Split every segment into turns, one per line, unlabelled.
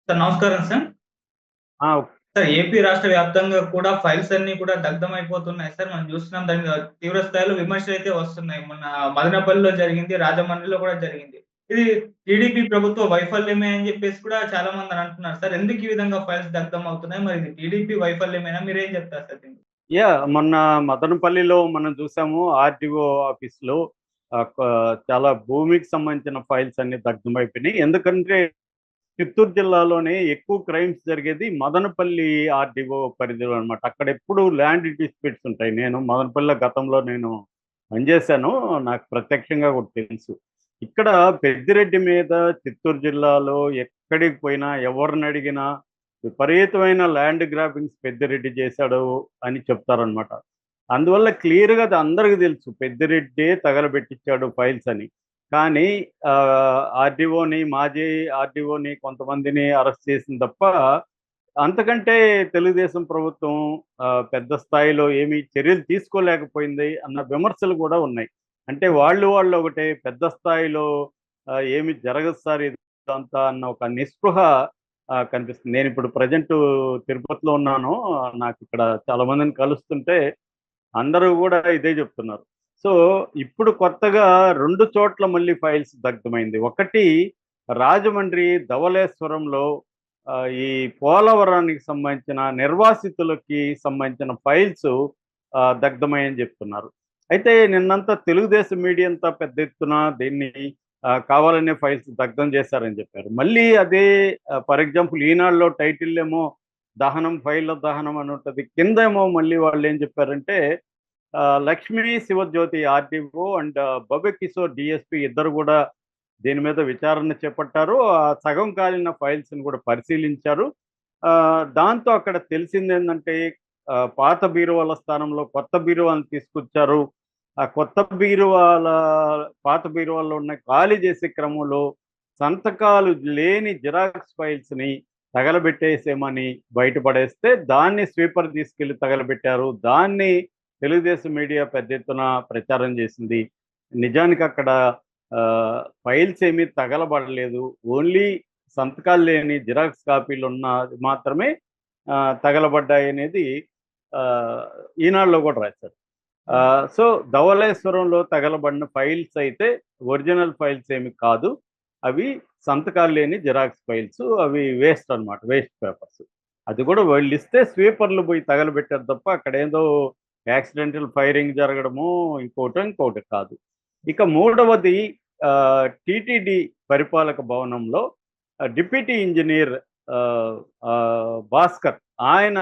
Sir నమస్కారం sir.
ఆ!
Sir AP రాష్ట్ర వ్యాప్తంగా కూడా ఫైల్స్ అన్నీ కూడా దగ్ధమైపోతున్నాయి సార్. మనం చూస్తున్నాం దాని మీద తీవ్ర స్థాయిలో విమర్శలైతే వస్తున్నాయి. మొన్న మదనపల్లిలో జరిగింది, రాజమండ్రిలో కూడా జరిగింది. ఇది టీడీపీ ప్రభుత్వ వైఫల్యమే అని చెప్పేసి కూడా చాలా మంది అంటున్నారు సార్. ఎందుకు ఈ విధంగా ఫైల్స్ దగ్ధం అవుతున్నాయి? మరి ఇది టీడీపీ వైఫల్యమేనా? మీరేం చెప్తారు సార్ దీనికి?
మొన్న మదనపల్లిలో మనం చూసాము ఆర్‌టీఓ ఆఫీస్‌లో ఆహ్, క చాలా భూమికి సంబంధించిన ఫైల్స్ అన్నీ దగ్ధమైపోయినాయి. ఎందుకంటే చిత్తూరు జిల్లాలోనే ఎక్కువ క్రైమ్స్ జరిగేది మదనపల్లి ఆర్‌డీఓ పరిధిలో అన్నమాట. అక్కడ ఎప్పుడు ల్యాండ్ డిస్ప్యూట్స్ ఉంటాయి. నేను మదనపల్లిలో గతంలో పనిచేశాను. నాకు ప్రత్యక్షంగా కూడా తెలుసు. ఇక్కడ పెద్దిరెడ్డి మీద చిత్తూరు జిల్లాలో ఎక్కడికి పోయినా, ఎవరినడిగినా విపరీతమైన ల్యాండ్ గ్రాబింగ్స్ పెద్దిరెడ్డి చేశాడు అని చెప్తారనమాట. అందువల్ల క్లియర్‌గా అది అందరికి తెలుసు. పెద్దిరెడ్డే తగలబెట్టించాడు ఫైల్స్ అని. కానీ మాజీ ఆర్‌డీఓని కొంతమందిని అరెస్ట్ చేసింది తప్ప, అంతకంటే తెలుగుదేశం ప్రభుత్వం పెద్ద స్థాయిలో ఏమీ చర్యలు తీసుకోలేకపోయింది అన్న విమర్శలు కూడా ఉన్నాయి. అంటే వాళ్ళు ఒకటే పెద్ద స్థాయిలో ఏమి జరగదు సార్ ఇదంతా అన్న ఒక నిస్పృహ కనిపిస్తుంది. నేనిప్పుడు ప్రెజెంటు తిరుపతిలో ఉన్నాను. నాకిక్కడ చాలా మందిని కలుస్తుంటే అందరూ గూడా ఇదే జెప్తున్నారు. సో, ఇప్పుడు కొత్తగా 2 చోట్ల మళ్ళీ ఫైల్స్ దగ్ధమైంది. ఒకటి రాజమండ్రి ధవళేశ్వరంలో ఈ పోలవరానికి సంబంధించిన నిర్వాసితులకి సంబంధించిన ఫైల్స్ దగ్ధమయ్యాయని జెప్తున్నారు. అయితే నిన్నంతా తెలుగుదేశం మీడియా అంతా పెద్ద ఎత్తున దీన్ని కావాలనే ఫైల్స్ దగ్ధం చేశారని చెప్పారు. మళ్ళీ అదే ఫర్ ఎగ్జాంపుల్ ఈనాడులో టైటిల్ ఏమో దహనం ఫైళ్ళ దహనం అని ఉంటది. కిందేమో మళ్ళీ వాళ్ళేం చెప్పారంటే Lakshmi Sivajyothi RDO and Bobby Kishore DSP ఇద్దరు గూడా దీని మీద విచారణ చేపట్టారు. సగం కాలిన ఫైల్స్‌ని గూడా పరిశీలించారు. దాంతో అక్కడ తెలిసిందేందంటే పాత బీరువాల స్థానంలో కొత్త బీరువాలను తీసుకొచ్చారు. ఆ కొత్త బీరువాల పాత బీరువాల్లో ఉన్న ఖాళీ చేసే క్రమంలో సంతకాలు లేని జిరాక్స్ ఫైల్స్‌ని తగలబెట్టేసేమని బయటపడేస్తే, దాన్ని స్వీపర్ తీసుకెళ్ళి తగలబెట్టారు. దాన్ని తెలుగుదేశం మీడియా పెద్ద ఎత్తున ప్రచారం చేసింది. నిజానికి అక్కడ ఫైల్స్ ఏమీ తగలబడలేదు. ఓన్లీ సంతకాలు లేని జిరాక్స్ కాపీలున్నది మాత్రమే తగలబడ్డాయనేది ఈనాడులో కూడా రాశారు. సో, ధవళేశ్వరంలో తగలబడిన ఫైల్స్ అయితే ఒరిజినల్ ఫైల్స్ ఏమి కాదు. అవి సంతకాలు లేని జిరాక్స్ ఫైల్స్. అవి వేస్ట్ అన్నమాట. Waste papers. అది కూడా వీళ్ళిస్తే స్వీపర్లు పోయి తగలబెట్టారు తప్ప అక్కడేదో యాక్సిడెంటల్ ఫైరింగ్ జరగడము ఇంకోటి కాదు. ఇక మూడవది టీటీడీ పరిపాలక భవనంలో డిప్యూటీ ఇంజినీర్ భాస్కర్ ఆయన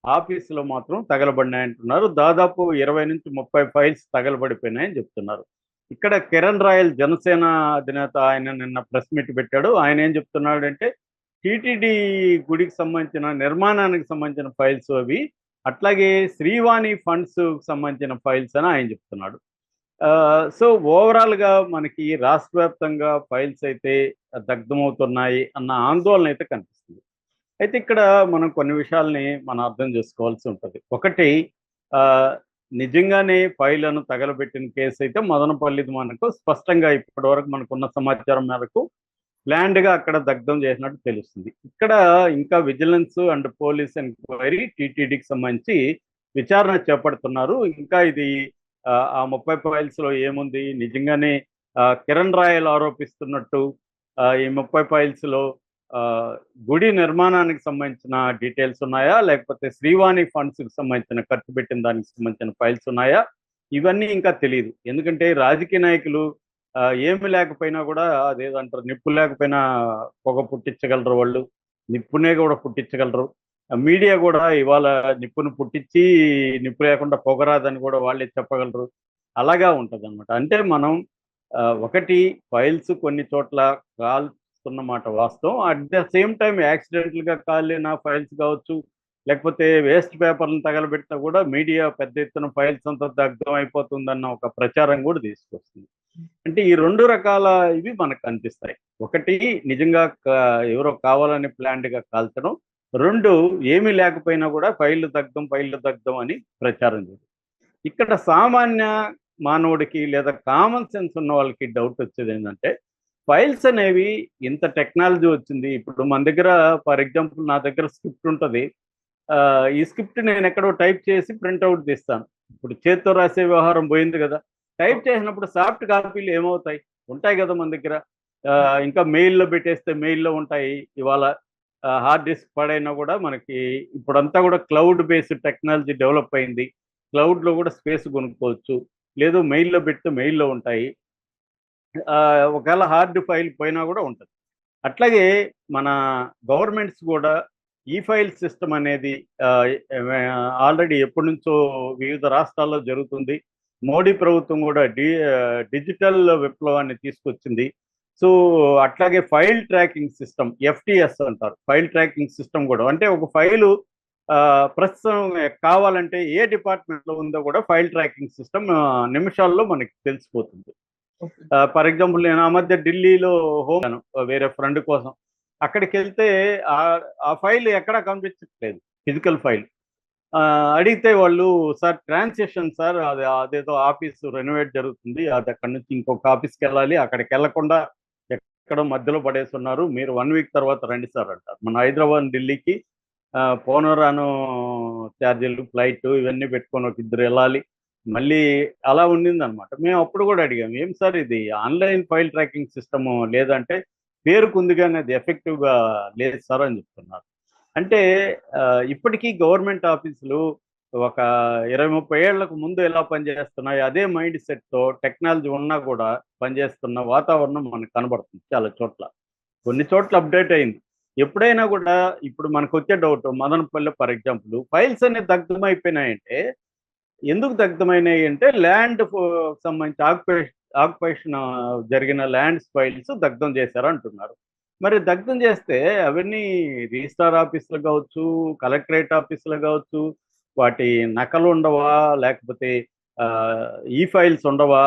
ఆఫీసులో మాత్రం తగలబడినాయంటున్నారు. దాదాపు 20-30 ఫైల్స్ తగలబడిపోయినాయని చెప్తున్నారు. ఇక్కడ కిరణ్ రాయల్ జనసేన అధినేత ఆయన నిన్న ప్రెస్ మీట్ పెట్టాడు. ఆయన ఏం చెప్తున్నాడంటే టీటీడీ గుడికి సంబంధించిన నిర్మాణానికి సంబంధించిన ఫైల్స్ అవి. అట్లాగే శ్రీవాణి ఫండ్స్ సంబంధించిన ఫైల్స్ అని ఆయన చెప్తున్నాడు. సో, ఓవరాల్‌గా మనకి రాష్ట్ర వ్యాప్తంగా ఫైల్స్ అయితే దగ్ధమవుతున్నాయి అన్న ఆందోళన అయితే కనిపిస్తుంది. అయితే ఇక్కడ మనం కొన్ని విషయాల్ని మనం అర్థం చేసుకోవాల్సి ఉంటది. ఒకటి నిజంగానే ఫైళ్ళను తగలబెట్టిన కేసు అయితే మదనపల్లిది మనకు స్పష్టంగా ఇప్పటివరకు మనకున్న సమాచారం మేరకు ప్లాన్డ్‌గా అక్కడ దగ్ధం చేసినట్టు తెలుస్తుంది. ఇక్కడ ఇంకా విజిలెన్స్ అండ్ పోలీస్ ఎంక్వైరీ టీటీడీకి సంబంధించి విచారణ చేపడుతున్నారు. ఇంకా ఇది ఆ 30 ఫైల్స్‌లో ఏముంది? నిజంగానే కిరణ్ రాయల్ ఆరోపిస్తున్నట్టు ఈ 30 ఫైల్స్‌లో గుడి నిర్మాణానికి సంబంధించిన డీటెయిల్స్ ఉన్నాయా? లేకపోతే శ్రీవాణి ఫండ్స్‌కి సంబంధించిన ఖర్చు పెట్టిన దానికి సంబంధించిన ఫైల్స్ ఉన్నాయా? ఇవన్నీ ఇంకా తెలీదు. ఎందుకంటే రాజకీయ నాయకులు ఏమి లేకపోయినా కూడా అదేదంటారు నిప్పు లేకపోయినా పొగ పుట్టించగలరు వాళ్ళు. నిప్పునే కూడా పుట్టించగలరు. మీడియా కూడా ఇవాళ నిప్పును పుట్టించి నిప్పు లేకుండా పొగ రాదని కూడా వాళ్ళే చెప్పగలరు. అలాగా ఉంటదనమాట. అంటే మనం ఒకటి ఫైల్స్ కొన్ని చోట్ల కాల్స్తున్నమాట వాస్తవం. అట్ ద సేమ్ టైమ్ యాక్సిడెంటల్‌గా కాలిన ఫైల్స్ కావచ్చు, లేకపోతే వేస్ట్ పేపర్‌లను తగలబెట్టినా కూడా మీడియా పెద్ద ఎత్తున ఫైల్స్ అంతా దగ్ధం అయిపోతుందన్న ఒక ప్రచారం కూడా తీసుకొస్తుంది. అంటే ఈ 2 రకాల ఇవి మనకు కనిపిస్తాయి. ఒకటి నిజంగా ఎవరో కావాలని ప్లాన్డ్‌గా కాల్చడం. 2 ఏమీ లేకపోయినా కూడా ఫైల్‌లు దగ్ధం అని ప్రచారం చేయడం. ఇక్కడ సామాన్య మానవుడికి లేదా కామన్ సెన్స్ ఉన్న వాళ్ళకి డౌట్ వచ్చేదేంటంటే, ఫైల్స్ అనేవి ఇంత టెక్నాలజీ వచ్చింది. ఇప్పుడు మన దగ్గర ఫర్ ఎగ్జాంపుల్ నా దగ్గర స్క్రిప్ట్ ఉంటుంది. ఈ స్క్రిప్ట్ నేను ఎక్కడో టైప్ చేసి ప్రింట్అవుట్ తీస్తాను. ఇప్పుడు చేత్తో రాసే వ్యవహారం పోయింది కదా. టైప్ చేసినప్పుడు సాఫ్ట్ కాపీలు ఏమవుతాయి? ఉంటాయి కదా మన దగ్గర. ఇంకా మెయిల్‌లో పెట్టేస్తే మెయిల్‌లో ఉంటాయి. ఇవాళ హార్డ్ డిస్క్ పడైనా కూడా మనకి ఇప్పుడంతా కూడా క్లౌడ్ బేస్డ్ టెక్నాలజీ డెవలప్ అయింది. క్లౌడ్‌లో కూడా స్పేస్ కొనుక్కోవచ్చు. లేదు మెయిల్‌లో పెడితే మెయిల్‌లో ఉంటాయి. ఒకవేళ హార్డ్ ఫైల్ పోయినా కూడా ఉంటుంది. అట్లాగే మన గవర్నమెంట్స్ కూడా ఈ ఫైల్ సిస్టమ్ అనేది ఆల్రెడీ ఎప్పటి నుంచో వివిధ రాష్ట్రాల్లో జరుగుతుంది. మోడీ ప్రభుత్వం కూడా డిజిటల్ విప్లవాన్ని తీసుకొచ్చింది. సో అట్లాగే ఫైల్ ట్రాకింగ్ సిస్టమ్ ఎఫ్టిఎస్ అంటారు. ఫైల్ ట్రాకింగ్ సిస్టమ్ కూడా అంటే ఒక ఫైలు ప్రస్తుతం కావాలంటే ఏ డిపార్ట్మెంట్లో ఉందో కూడా ఫైల్ ట్రాకింగ్ సిస్టమ్ నిమిషాల్లో మనకి తెలిసిపోతుంది. ఫర్ ఎగ్జాంపుల్ నేను ఆ మధ్య ఢిల్లీలో వేరే ఫ్రెండ్ కోసం అక్కడికి వెళ్తే ఆ ఫైల్ ఎక్కడా కనిపించట్లేదు, ఫిజికల్ ఫైల్. అడిగితే వాళ్ళు సార్ ట్రాన్సాక్షన్ సార్ అదేదో ఆఫీస్ రెనోవేట్ జరుగుతుంది, అది అక్కడి నుంచి ఇంకొక ఆఫీస్కి వెళ్ళాలి, అక్కడికి వెళ్లకుండా ఎక్కడో మధ్యలో పడేస్తున్నారు, మీరు 1 వీక్ తర్వాత రండి సార్ అంటారు. మన హైదరాబాద్ ఢిల్లీకి పోను రాను ఛార్జీలు, ఫ్లైట్ ఇవన్నీ పెట్టుకొని ఒక ఇద్దరు వెళ్ళాలి. మళ్ళీ అలా ఉండిందనమాట. మేము అప్పుడు కూడా అడిగాం, ఏం సార్ ఇది ఆన్లైన్ ఫైల్ ట్రాకింగ్ సిస్టమ్ లేదంటే పేరుకుంది కానీ అది ఎఫెక్టివ్గా లేదు సార్ అని చెప్తున్నారు. అంటే ఇప్పటికీ గవర్నమెంట్ ఆఫీసులు ఒక 20-30 ఏళ్లకు ముందు ఎలా పనిచేస్తున్నాయి అదే మైండ్ సెట్తో టెక్నాలజీ ఉన్నా కూడా పనిచేస్తున్న వాతావరణం మనకు కనబడుతుంది చాలా చోట్ల. కొన్ని చోట్ల అప్డేట్ అయింది. ఎప్పుడైనా కూడా ఇప్పుడు మనకు వచ్చే doubt, Madanapalle for example files అనేవి దగ్ధమైపోయినాయంటే ఎందుకు దగ్ధమైనాయి అంటే ల్యాండ్ సంబంధించి ఆక్యుపేషన్ జరిగిన ల్యాండ్స్ ఫైల్స్ దగ్ధం చేశారు అంటున్నారు. మరి దగ్ధం చేస్తే అవన్నీ రిజిస్ట్రార్ ఆఫీసులు కావచ్చు, కలెక్టరేట్ ఆఫీసులు కావచ్చు, వాటి నకలు ఉండవా, లేకపోతే ఈ ఫైల్స్ ఉండవా?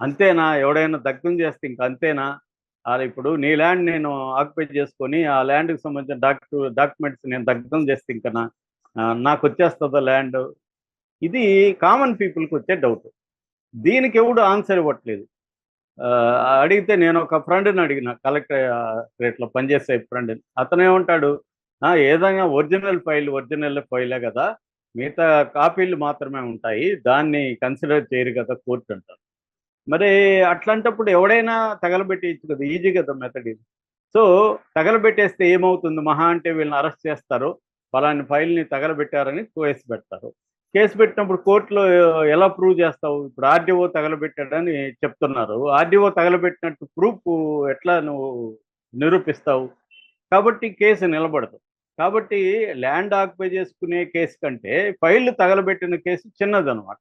అంతేనా? ఎవడైనా దగ్ధం చేస్తే ఇంక అంతేనా? ఇప్పుడు నీ ల్యాండ్ నేను ఆక్యుపై చేసుకొని ఆ ల్యాండ్కి సంబంధించిన డాక్యుమెంట్స్ నేను దగ్ధం చేస్తే ఇంకా నాకు వచ్చేస్తుందా ల్యాండ్? ఇది కామన్ పీపుల్కి వచ్చే డౌట్. దీనికి ఎవడు ఆన్సర్ ఇవ్వట్లేదు. అడిగితే నేను ఒక ఫ్రెండ్ని అడిగిన, కలెక్టరేట్లో పనిచేసే ఫ్రెండ్ని. అతను ఏమంటాడు, ఏదైనా ఒరిజినల్ ఫైలే కదా, మిగతా కాపీలు మాత్రమే ఉంటాయి, దాన్ని కన్సిడర్ చేయరు కదా కోర్టు అంటారు. మరి అట్లాంటప్పుడు ఎవడైనా తగలబెట్టేయచ్చు కదా, ఈజీ కదా మెథడ్ ఇది. సో తగలబెట్టేస్తే ఏమవుతుంది? మహా అంటే వీళ్ళని అరెస్ట్ చేస్తారు, ఫలాని ఫైల్ని తగలబెట్టారని కేసు పెడతారు. కేసు పెట్టినప్పుడు కోర్టులో ఎలా ప్రూవ్ చేస్తావు? ఇప్పుడు ఆర్డీఓ తగలబెట్టాడని చెప్తున్నారు, ఆర్డీఓ తగలబెట్టినట్టు ప్రూఫ్ ఎట్లా నువ్వు నిరూపిస్తావు? కాబట్టి కేసు నిలబడదు. కాబట్టి ల్యాండ్ ఆక్యుపై చేసుకునే కేసు కంటే ఫైళ్ళు తగలబెట్టిన కేసు చిన్నదనమాట.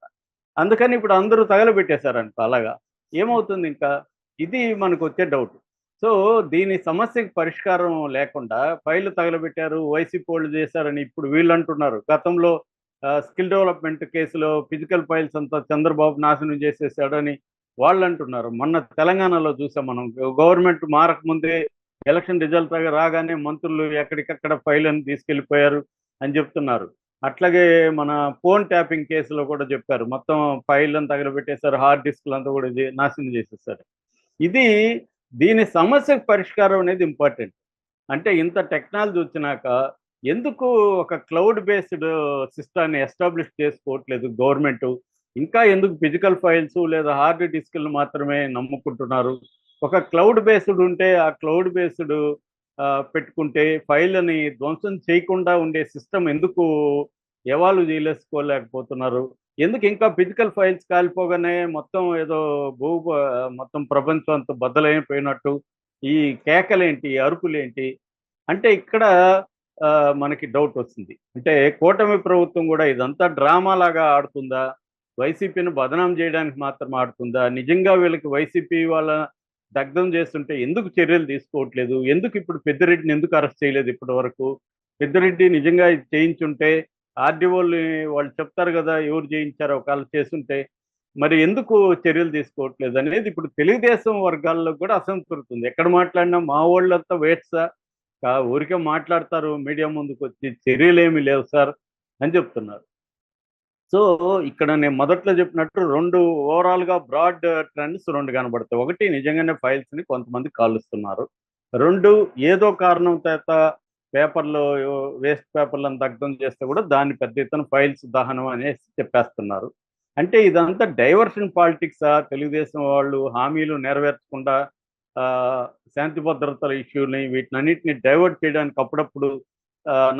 అందుకని ఇప్పుడు అందరూ తగలబెట్టేశారనుకో, అలాగా ఏమవుతుంది ఇంకా? ఇది మనకు వచ్చే డౌట్. సో దీని సమస్యకి పరిష్కారం లేకుండా ఫైళ్ళు తగలబెట్టారు, వైసీపీ వాళ్ళు చేశారని ఇప్పుడు వీళ్ళు అంటున్నారు. గతంలో స్కిల్ డెవలప్మెంట్ కేసులో ఫిజికల్ ఫైల్స్ అంతా చంద్రబాబు నాశనం చేసేసాడని వాళ్ళు అంటున్నారు. మొన్న తెలంగాణలో చూసాం మనం, గవర్నమెంట్ మారకముందే ఎలక్షన్ రిజల్ట్ రాగానే మంత్రులు ఎక్కడికక్కడ ఫైళ్ళని తీసుకెళ్ళిపోయారు అని చెప్తున్నారు. అట్లాగే మన ఫోన్ ట్యాపింగ్ కేసులో కూడా చెప్పారు, మొత్తం ఫైళ్ళని తగలబెట్టేశారు, హార్డ్ డిస్క్లు అంతా కూడా నాశనం చేసేసారు. దీని సమస్యకు పరిష్కారం అనేది ఇంపార్టెంట్. అంటే ఇంత టెక్నాలజీ వచ్చినాక ఎందుకు ఒక క్లౌడ్ బేస్డ్ సిస్టాన్ని ఎస్టాబ్లిష్ చేసుకోవట్లేదు గవర్నమెంట్? ఇంకా ఎందుకు ఫిజికల్ ఫైల్స్ లేదా హార్డ్ డిస్క్లు మాత్రమే నమ్ముకుంటున్నారు? ఒక క్లౌడ్ బేస్డ్ ఉంటే ఆ క్లౌడ్ బేస్డ్ పెట్టుకుంటే ఫైళ్ళని ధ్వంసం చేయకుండా ఉండే సిస్టమ్ ఎందుకు ఎవాల్వ్ చేయలేకపోతున్నారు? ఎందుకు ఇంకా ఫిజికల్ ఫైల్స్ కాలిపోగానే మొత్తం ఏదో మొత్తం ప్రపంచం అంతా బద్దలైపోయినట్టు ఈ కేకలేంటి, అరుపులేంటి? అంటే ఇక్కడ మనకి డౌట్ వస్తుంది. అంటే కూటమి ప్రభుత్వం కూడా ఇదంతా డ్రామా లాగా ఆడుతుందా? వైసీపీని బదనాం చేయడానికి మాత్రం ఆడుతుందా? నిజంగా వీళ్ళకి వైసీపీ వాళ్ళ దగ్ధం చేస్తుంటే ఎందుకు చర్యలు తీసుకోవట్లేదు? ఎందుకు ఇప్పుడు పెద్దిరెడ్డిని ఎందుకు అరెస్ట్ చేయలేదు ఇప్పటి వరకు? పెద్దిరెడ్డి నిజంగా ఇది చేయించుంటే ఆర్డీఓలు వాళ్ళు చెప్తారు కదా ఎవరు చేయించారో, ఒకవేళ చేస్తుంటే మరి ఎందుకు చర్యలు తీసుకోవట్లేదు అనేది ఇప్పుడు తెలుగుదేశం వర్గాల్లో కూడా అసంతృప్తి ఉంది. ఎక్కడ మాట్లాడినా మా వాళ్ళంతా వేట్సా, ఊరికే మాట్లాడతారు, మీడియా ముందుకు వచ్చి చర్యలు ఏమీ లేవు సార్ అని చెప్తున్నారు. సో ఇక్కడ నేను మొదట్లో చెప్పినట్టు రెండు ఓవరాల్ గా బ్రాడ్ ట్రెండ్స్ రెండు కనబడతాయి. ఒకటి నిజంగానే ఫైల్స్ ని కొంతమంది కాలుస్తున్నారు. రెండు ఏదో కారణం చేత పేపర్లు వేస్ట్ పేపర్లను దగ్ధం చేస్తే కూడా దాన్ని పెద్ద ఎత్తున ఫైల్స్ దహనం అనేసి చెప్పేస్తున్నారు. అంటే ఇదంతా డైవర్షన్ పాలిటిక్సా? తెలుగుదేశం వాళ్ళు హామీలు నెరవేర్చకుండా ఆ, శాంతి భద్రతల ఇష్యూని వీటినన్నిటిని డైవర్ట్ చేయడానికి అప్పుడప్పుడు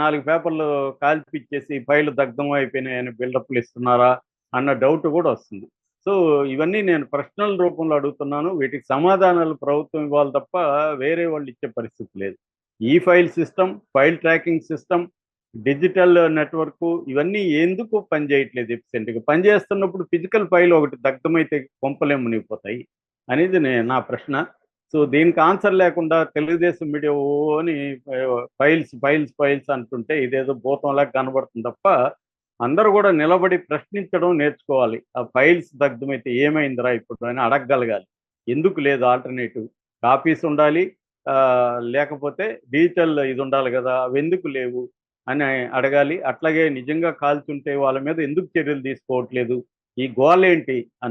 4 పేపర్లు కాల్పిచ్చేసి ఫైల్ దగ్ధం అయిపోయినాయని బిల్డప్లు ఇస్తున్నారా అన్న డౌట్ కూడా వస్తుంది. సో ఇవన్నీ నేను ప్రశ్నల రూపంలో అడుగుతున్నాను. వీటికి సమాధానాలు ప్రభుత్వం ఇవ్వాలి తప్ప వేరే వాళ్ళు ఇచ్చే పరిస్థితి లేదు. ఈ file system, file tracking system, digital network ఇవన్నీ ఎందుకు పనిచేయట్లేదు ఎఫిషియెంట్గా? పనిచేస్తున్నప్పుడు ఫిజికల్ ఫైల్ ఒకటి దగ్ధమైతే కొంపలే మునిగిపోతాయి అనేది నా ప్రశ్న. సో దీనికి ఆన్సర్ లేకుండా తెలుగుదేశం మీడియా ఓ అని ఫైల్స్ ఫైల్స్ ఫైల్స్ అంటుంటే ఇదేదో భూతంలా కనబడుతుంది తప్ప అందరూ కూడా నిలబడి ప్రశ్నించడం నేర్చుకోవాలి. ఆ ఫైల్స్ దగ్ధమైతే ఏమైందిరా ఇప్పుడు అని అడగగలగాలి. ఎందుకు లేదు ఆల్టర్నేటివ్? కాపీస్ ఉండాలి, ఆ, లేకపోతే డిజిటల్ ఇది ఉండాలి కదా, అవి ఎందుకు లేవు అని అడగాలి. అట్లాగే నిజంగా కాల్చుంటే వాళ్ళ మీద ఎందుకు చర్యలు తీసుకోవట్లేదు, ఈ గోలేంటి అని